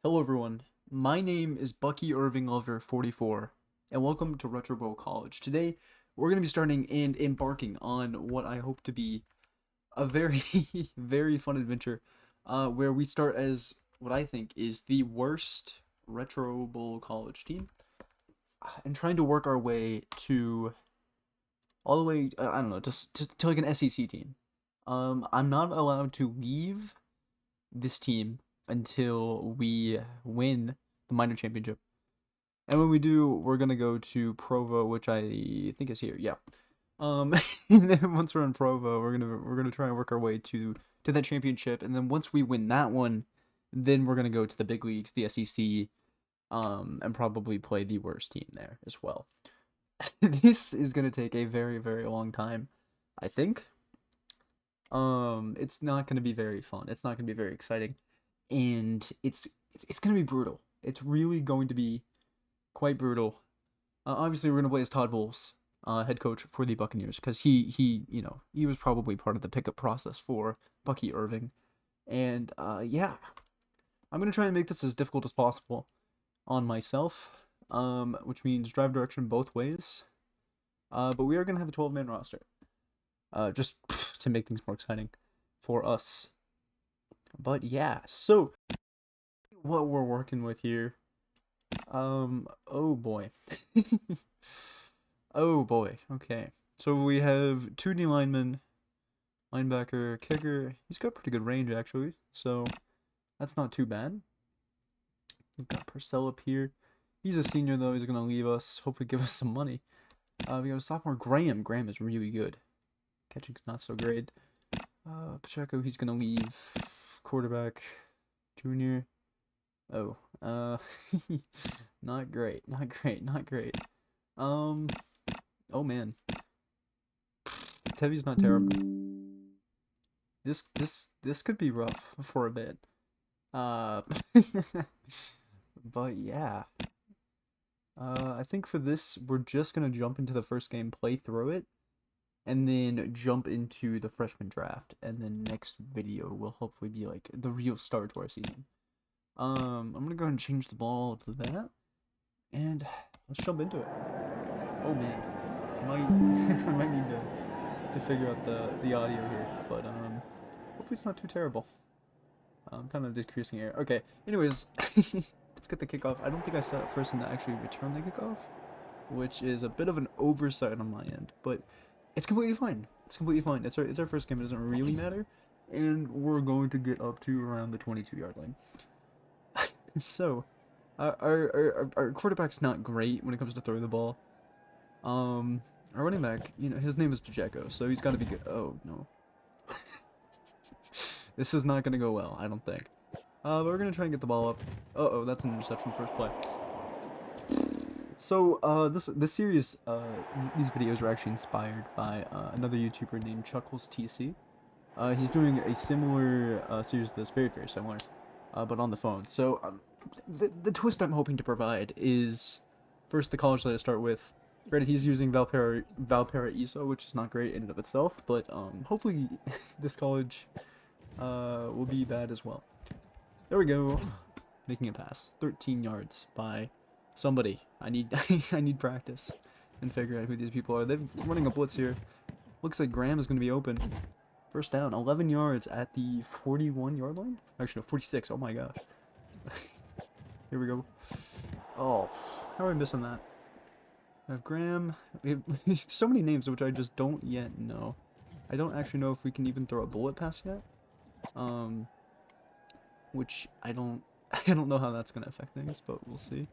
Hello everyone, my name is Bucky Irving Lover 44, and welcome to Retro Bowl College. Today, we're going to be starting and embarking on what I hope to be a very, very fun adventure, where we start as what I think is the worst Retro Bowl College team, and trying to work our way to all the way, I don't know, to like an SEC team. I'm not allowed to leave this team until we win the minor championship. And when we do, we're gonna go to Provo, which I think is here. Yeah. And then once we're in Provo, we're gonna try and work our way to that championship, and then once we win that one, then we're gonna go to the big leagues, the SEC, and probably play the worst team there as well. This is gonna take a very, very long time, I think. It's not gonna be very fun. It's not gonna be very exciting, and it's gonna be brutal. It's really going to be quite brutal. Obviously, we're gonna play as Todd Bowles, head coach for the Buccaneers, because he was probably part of the pickup process for Bucky Irving, and yeah, I'm gonna try and make this as difficult as possible on myself, which means drive direction both ways. But we are gonna have a 12-man roster, just to make things more exciting for us. But yeah, so what we're working with here, oh boy. Oh boy. Okay. So we have two D linemen, linebacker, kicker. He's got pretty good range actually, so that's not too bad. We've got Purcell up here. He's a senior though. He's gonna leave us. Hopefully, give us some money. We got a sophomore, Graham. Graham is really good. Catching's not so great. Pacheco. He's gonna leave. Quarterback, junior. Oh. Not great. Not great. Not great. Um. Oh man. Tevy's not terrible. This could be rough for a bit. Uh, but yeah. I think for this we're just gonna jump into the first game, play through it, and then jump into the freshman draft, and then next video will hopefully be like the real start to our season. I'm gonna go ahead and change the ball to that, and let's jump into it. Oh man, I might I might need to figure out the audio here, but hopefully it's not too terrible. I'm kind of decreasing here. Okay, anyways, let's get the kickoff. I don't think I set up first and actually return the kickoff, which is a bit of an oversight on my end, but it's completely fine. It's completely fine. It's our first game. It doesn't really matter, and we're going to get up to around the 22-yard line. So, our quarterback's not great when it comes to throwing the ball. Our running back, his name is Pacheco, so he's got to be good. Oh no, this is not gonna go well. I don't think. But we're gonna try and get the ball up. Uh-oh, that's an interception first play. So, this series, these videos were actually inspired by another YouTuber named Chuckles TC. He's doing a similar series to this, very, very similar, but on the phone. So, the twist I'm hoping to provide is, first, the college that I start with. Granted, he's using Valparaiso, which is not great in and of itself, but hopefully this college will be bad as well. There we go. Making a pass. 13 yards by somebody. I need I need practice and figure out who these people are. They're running a blitz here. Looks like Graham is going to be open. First down. 11 yards at the 41-yard line? Actually, no, 46. Oh my gosh. Here we go. Oh, how am I missing that? I have Graham. We have so many names which I just don't yet know. I don't actually know if we can even throw a bullet pass yet. Which I don't I don't know how that's gonna affect things, but we'll see.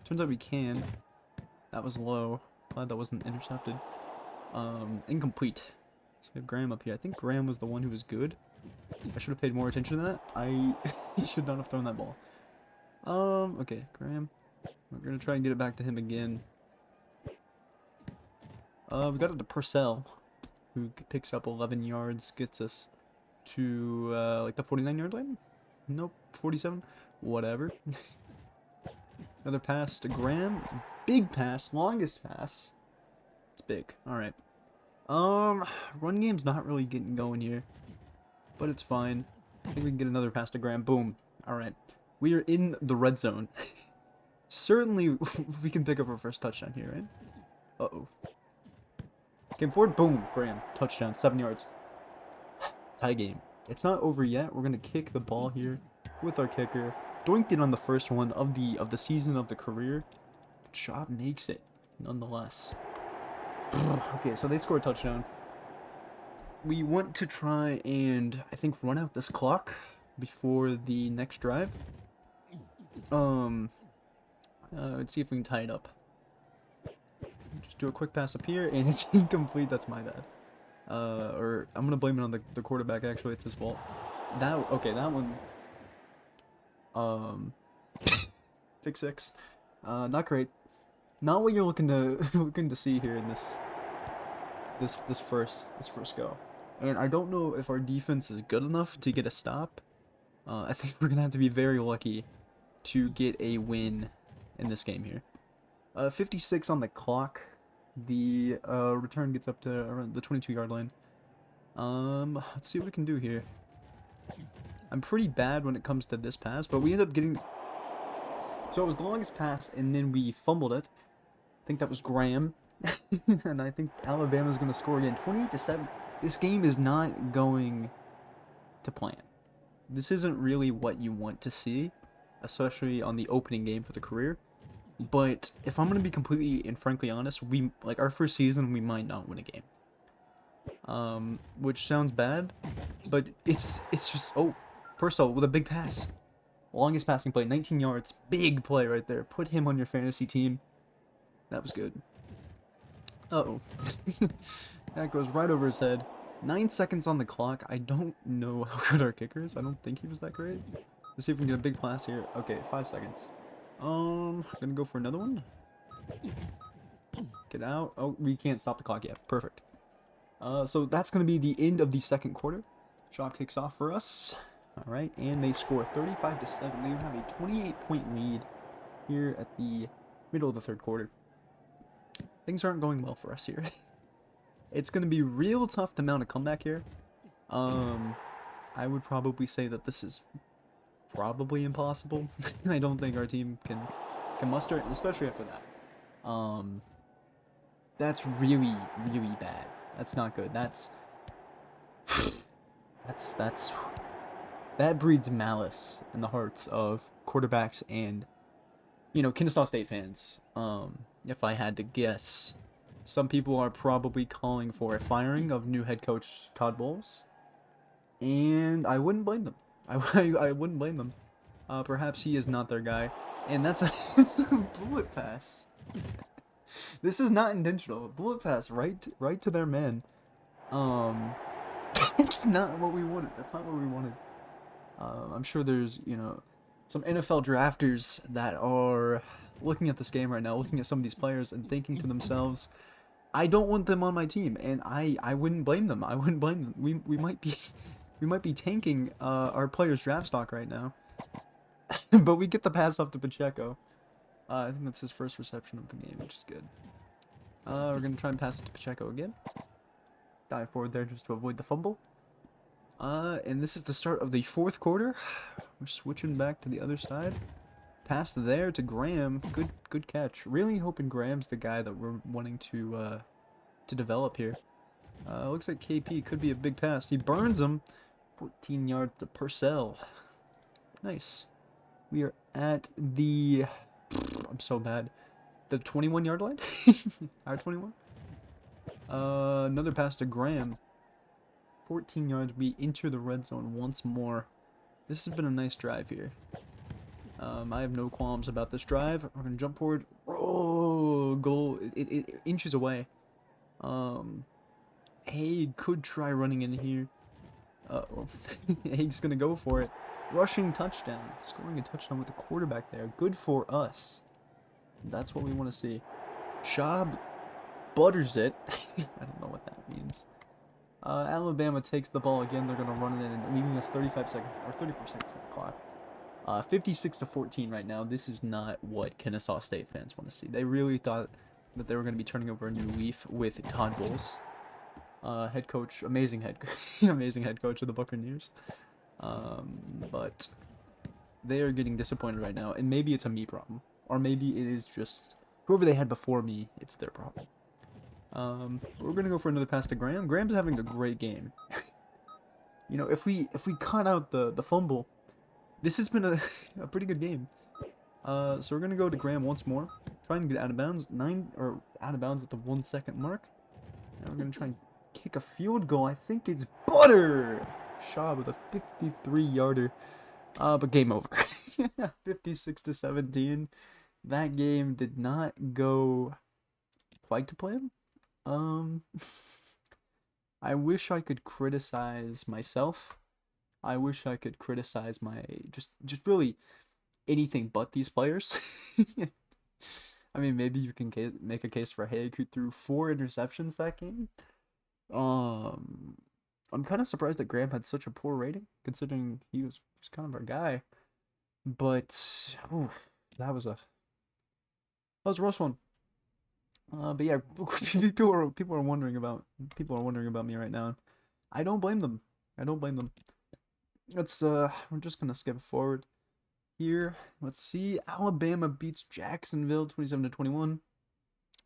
Turns out we can. That was low. Glad that wasn't intercepted. Incomplete. So we have Graham up here. I think Graham was the one who was good. I should have paid more attention to that. I should not have thrown that ball. Okay, Graham. We're gonna try and get it back to him again. We got it to Purcell, who picks up 11 yards, gets us to like the 49-yard line. Nope, 47. Whatever. Another pass to Graham. Big pass, longest pass. It's big. All right. Run game's not really getting going here, but it's fine. I think we can get another pass to Graham. Boom. All right. We are in the red zone. Certainly, we can pick up our first touchdown here, right? Uh-oh. Game forward. Boom. Graham. Touchdown. 7 yards. Tie game. It's not over yet. We're going to kick the ball here with our kicker. Doinked it on the first one of the season of the career. Schaub makes it, nonetheless. Okay, so they score a touchdown. We want to try and, I think, run out this clock before the next drive. Let's see if we can tie it up. Just do a quick pass up here, and it's incomplete. That's my bad. Or I'm gonna blame it on the quarterback. Actually, it's his fault. Okay, that one. Pick six. Not great. Not what you're looking to see here in this first go. And I don't know if our defense is good enough to get a stop. I think we're gonna have to be very lucky to get a win in this game here. 56 on the clock. The return gets up to around the 22-yard line. Let's see what we can do here. I'm pretty bad when it comes to this pass, but we end up getting... So it was the longest pass, and then we fumbled it. I think that was Graham. And I think Alabama's going to score again. 28-7. This game is not going to plan. This isn't really what you want to see, especially on the opening game for the career. But if I'm going to be completely and frankly honest, our first season, we might not win a game. Which sounds bad, but it's just... Oh, Purcell with a big pass. Longest passing play, 19 yards. Big play right there. Put him on your fantasy team. That was good. Uh-oh. That goes right over his head. 9 seconds on the clock. I don't know how good our kicker is. I don't think he was that great. Let's see if we can get a big pass here. Okay, 5 seconds. Gonna go for another one. Get out. Oh, we can't stop the clock yet. Perfect. So that's gonna be the end of the second quarter. Schaub kicks off for us. All right, and they score 35-7. They have a 28-point lead here at the middle of the third quarter. Things aren't going well for us here. It's going to be real tough to mount a comeback here. I would probably say that this is probably impossible. I don't think our team can muster it, especially after that. That's really, really bad. That's not good. That breeds malice in the hearts of quarterbacks and, Kennesaw State fans. If I had to guess, some people are probably calling for a firing of new head coach Todd Bowles, and I wouldn't blame them. I wouldn't blame them. Perhaps he is not their guy, and it's a bullet pass. This is not intentional. Bullet pass right to their man. It's not what we wanted. That's not what we wanted. I'm sure there's, some NFL drafters that are looking at this game right now, looking at some of these players and thinking to themselves, I don't want them on my team, and I wouldn't blame them. I wouldn't blame them. We might be tanking our players' draft stock right now. But we get the pass off to Pacheco. I think that's his first reception of the game, which is good. We're gonna try and pass it to Pacheco again. Dive forward there just to avoid the fumble. And this is the start of the fourth quarter. We're switching back to the other side. Pass there to Graham. Good catch. Really hoping Graham's the guy that we're wanting to develop here. Looks like KP could be a big pass. He burns him. 14 yards to Purcell. Nice. We are at the... I'm so bad. The 21-yard line? Our 21? Another pass to Graham. 14 yards. We enter the red zone once more. This has been a nice drive here. I have no qualms about this drive. We're going to jump forward. Oh, goal. It inches away. Haig could try running in here. Uh-oh. Haig's going to go for it. Rushing touchdown. Scoring a touchdown with the quarterback there. Good for us. That's what we want to see. Schaub butters it. I don't know what that means. Alabama takes the ball again. They're going to run it in, and leaving us 35 seconds, or 34 seconds on the clock. 56-14 right now. This is not what Kennesaw State fans want to see. They really thought that they were going to be turning over a new leaf with Todd Bowles. Head coach, amazing head coach of the Buccaneers. But they are getting disappointed right now, and maybe it's a me problem, or maybe it is just whoever they had before me, it's their problem. We're gonna go for another pass to Graham. Graham's having a great game. You know, if we cut out the fumble, this has been a a pretty good game. So we're gonna go to Graham once more, try and get out of bounds, out of bounds at the 1 second mark. Now we're gonna try and kick a field goal. I think it's Butter Shaw with a 53-yarder. But game over. 56-17. That game did not go quite to plan. I wish I could criticize myself. I wish I could criticize my just really anything but these players. I mean, maybe you can make a case for Haig, who threw 4 interceptions that game. Um, I'm kind of surprised that Graham had such a poor rating, considering he was kind of our guy. But ooh, that was a rough one. But yeah, people are wondering about me right now. I don't blame them. I don't blame them. Let's we're just gonna skip forward here. Let's see. Alabama beats Jacksonville 27-21.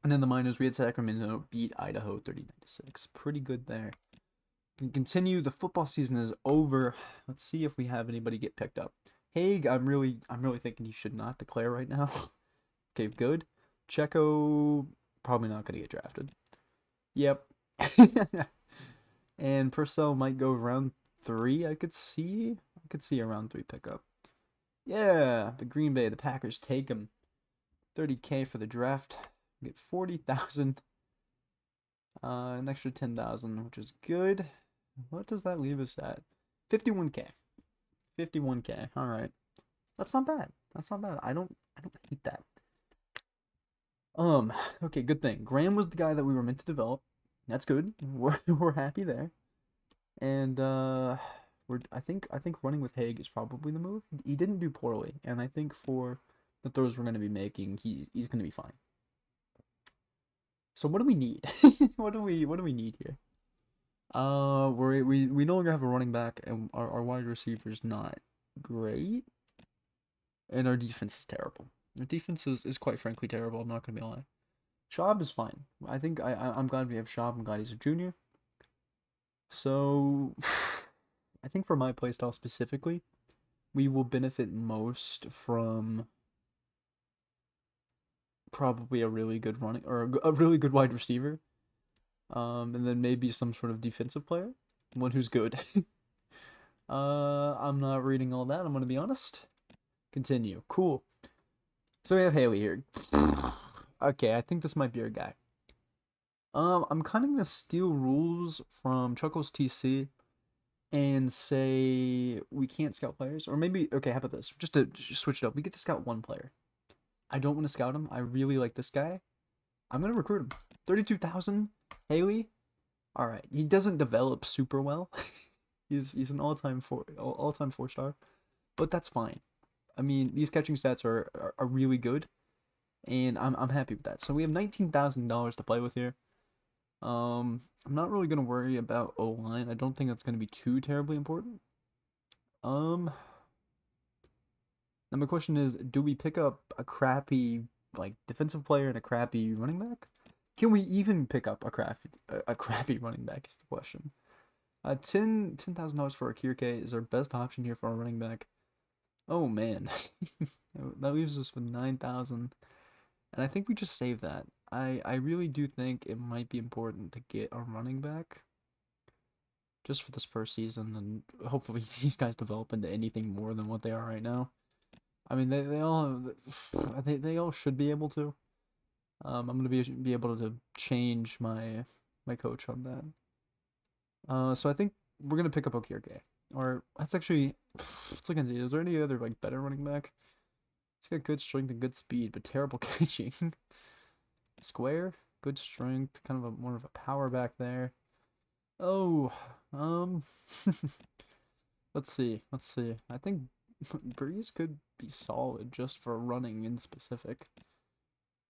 And in the minors, we had Sacramento beat Idaho 39-6. Pretty good there. Can continue. The football season is over. Let's see if we have anybody get picked up. Haig, I'm really thinking he should not declare right now. Okay, good. Checo, probably not going to get drafted. Yep. And Purcell might go round 3. I could see a round 3 pickup. Yeah, the Green Bay, the Packers take him. 30K for the draft. Get 40,000. An extra 10,000, which is good. What does that leave us at? 51K. 51K. All right. That's not bad. That's not bad. I don't hate that. Okay, good thing. Graham was the guy that we were meant to develop. That's good. We're happy there. And I think running with Haig is probably the move. He didn't do poorly, and I think for the throws we're going to be making, he's going to be fine. So what do we need? What do we need here? We no longer have a running back, and our wide receiver is not great, and our defense is terrible. Our defense is quite frankly terrible. I'm not gonna be lying. Schaub is fine. I think I'm glad we have Schaub. I'm glad he's a junior. So, I think for my playstyle specifically, we will benefit most from probably a really good running or a really good wide receiver. And then maybe some sort of defensive player, one who's good. I'm not reading all that. I'm gonna be honest. Continue. Cool. So we have Haley here. Okay, I think this might be our guy. I'm kind of gonna steal rules from Chuckles TC and say we can't scout players, or maybe okay. How about this? Just to switch it up, we get to scout one player. I don't want to scout him. I really like this guy. I'm gonna recruit him. 32,000. Haley. All right. He doesn't develop super well. he's an all-time 4-star, but that's fine. I mean, these catching stats are really good, and I'm happy with that. So we have $19,000 to play with here. I'm not really gonna worry about O-line. I don't think that's gonna be too terribly important. Now my question is, do we pick up a crappy like defensive player and a crappy running back? Can we even pick up a crappy running back is the question. $10,000 for a Kirke is our best option here for our running back. Oh man, that leaves us with 9,000, and I think we just save that. I really do think it might be important to get a running back, just for this first season, and hopefully these guys develop into anything more than what they are right now. I mean, they all should be able to. I'm gonna be able to change my coach on that. So I think we're gonna pick up Okirke. Or that's actually, let's look and see. Is there any other like better running back? He's got good strength and good speed, but terrible catching. Square, good strength, kind of more of a power back there. Oh, let's see. I think Breeze could be solid just for running in specific.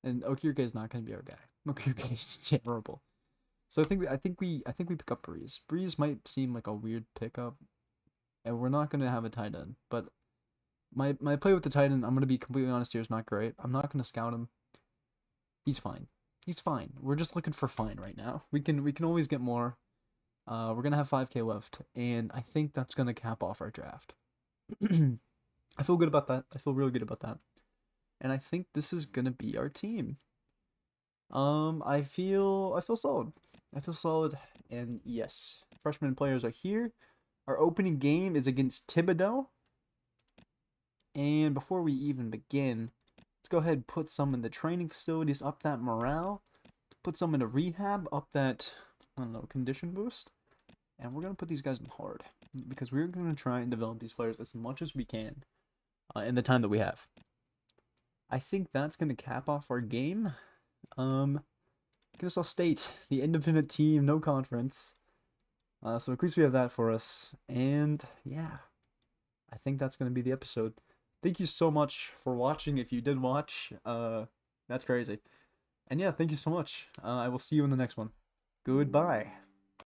And Okirke is not going to be our guy. Okirke is terrible. So I think we pick up Breeze. Breeze might seem like a weird pickup, and we're not going to have a tight end, but My play with the Titan, I'm gonna be completely honest here, is not great. I'm not gonna scout him. He's fine. He's fine. We're just looking for fine right now. We can always get more. We're gonna have 5K left, and I think that's gonna cap off our draft. I feel good about that. I feel really good about that. And I think this is gonna be our team. I feel solid. I feel solid, and yes, freshman players are here. Our opening game is against Thibodeau. And before we even begin, let's go ahead and put some in the training facilities, up that morale. Put some into rehab, up that, I don't know, condition boost. And we're going to put these guys in hard. Because we're going to try and develop these players as much as we can in the time that we have. I think that's going to cap off our game. Kennesaw State, the independent team, no conference. So at least we have that for us. And yeah, I think that's going to be the episode. Thank you so much for watching. If you did watch, that's crazy. And yeah, thank you so much. I will see you in the next one. Goodbye.